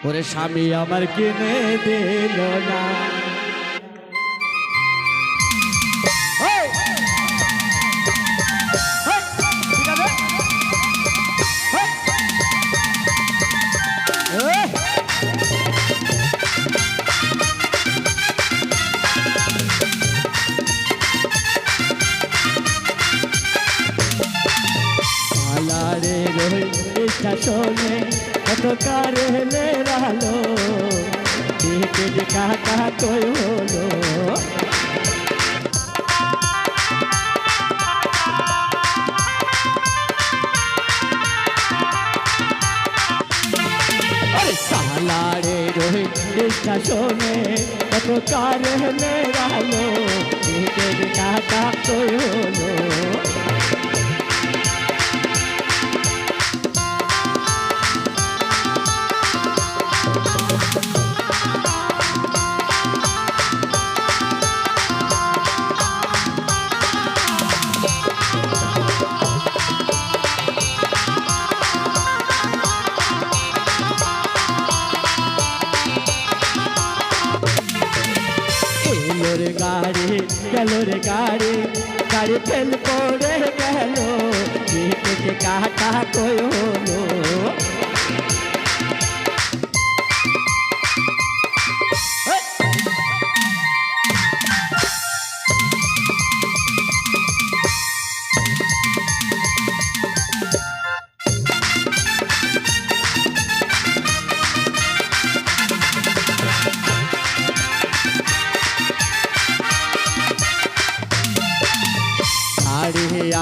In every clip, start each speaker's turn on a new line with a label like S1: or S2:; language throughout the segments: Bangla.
S1: ওরে স্বামী আমার কিনে দিল না। শোনে কত কারেলে রালো টিকিট কাটা কই হলো সালারে রোহিত শোনে কত কারেলে রালো টিকিট কাটা কই হলো গাড়ি গেল রে গাড়ি গাড়ি ফেল পড়ে গেল টিকিট কাটা কই হলো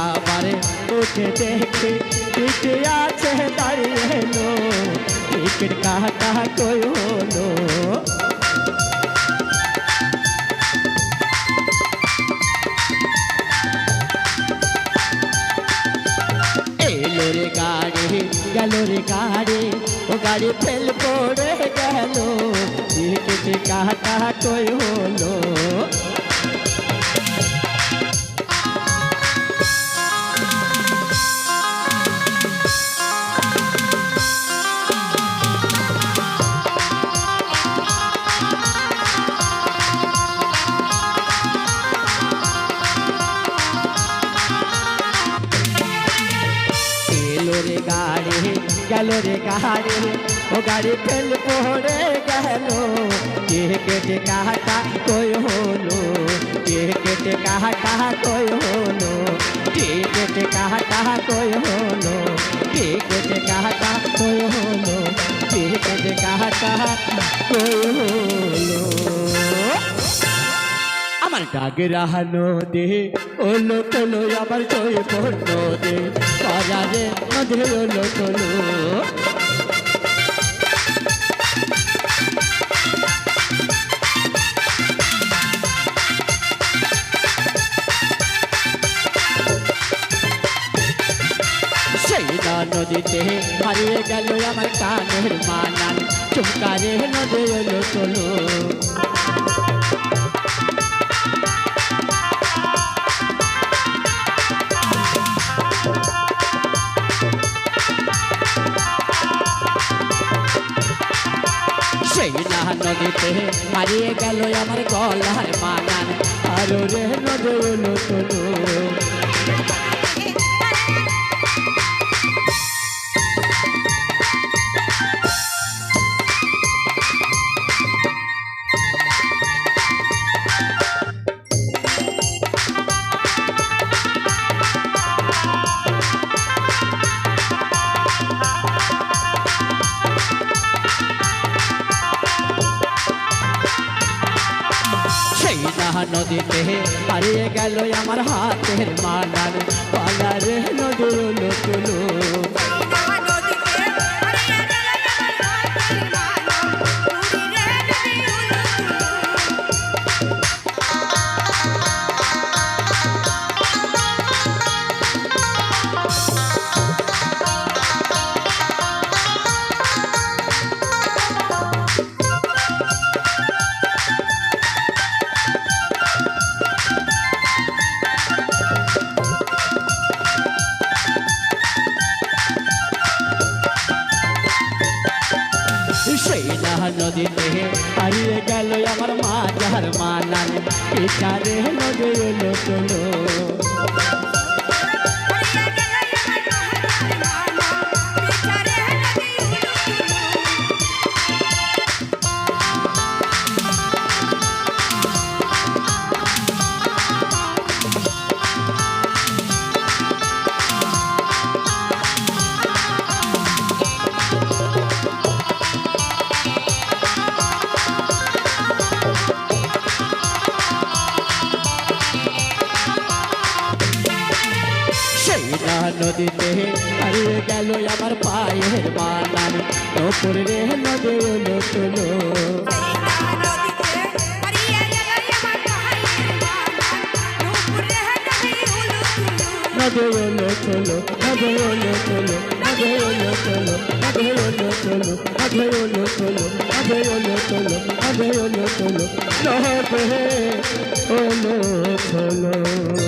S1: আমারে উঠে দেখে টিকে আছে দাঁড়িয়ে এলো টিকিট কাটা কই হলো এলো রে গাড়ি গেল রে গাড়ি ও গাড়ি ফেল পড়ে গেল টিকিট কাটা কই হলো গাড়ি গেল রে গাড়ি ও গাড়ি ফেল পড়ে গেল টিকিট কাটা কই হলো টিকিট কাটা কই হলো টিকিট কাটা কই হলো টিকিট কাটা কই হলো টিকিট কাটা কই হলো আমার ডাগরা নদী ওলো তোলো আবার জয়পুর নদী পাড়ারে নদী ওলো তোলো সেই নদীতে হারিয়ে গেল আমার কানের মানান চুমকারে নদী ওলো তোলো সেই নদীতে হারিয়ে গেল আমার গলার মানান আরো রে নদী ওলো তোলো নদীতে হারিয়ে গেল আমার হাতের মালার পালার নদী ওলো তোলো সেই না নদীতে হারিয়ে গেল আমার মা যার মানান বিচারে নদী এলো চলো নদীতে হারিয়ে গেল আমার পায়ের বানান নপুর রে নদী এলো চলো নদী এলো চলো নদী এলো চলো নদী এলো চলো নদী এলো চলো নদী এলো চলো নদী এলো চলো নদী এলো চলো নদী এলো চলো